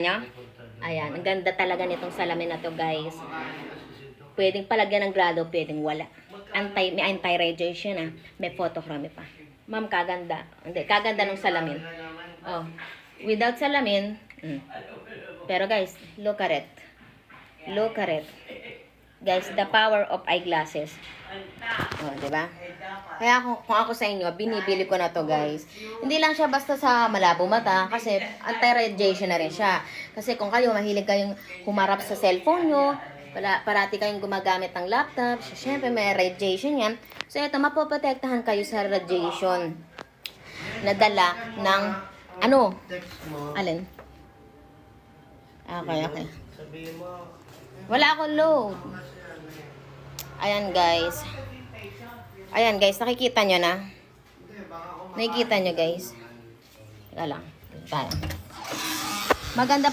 Nya? Ayan, ang ganda talaga nitong salamin na to, guys. Pwedeng palagyan ng grado, pwedeng wala. May anti-radiation ah. May photochrome pa. Ma'am, kaganda. Hindi, kaganda ng salamin. Oh, without salamin. Pero guys, look at it. Look at it. Guys, the power of eyeglasses. Oh, di ba? Kaya kung ako sa inyo, binibili ko na to, guys. Hindi lang siya basta sa malabo mata kasi anti-radiation na rin siya. Kasi kung kayo mahilig kayong humarap sa cellphone nyo, parati kayong gumagamit ng laptop, syempre may radiation yan. So ito, mapoprotektahan kayo sa radiation na dala ng ano? Alin? Okay. Wala akong load. Ayan guys, nakikita nyo na? Nakikita nyo guys? Teka lang. Maganda po.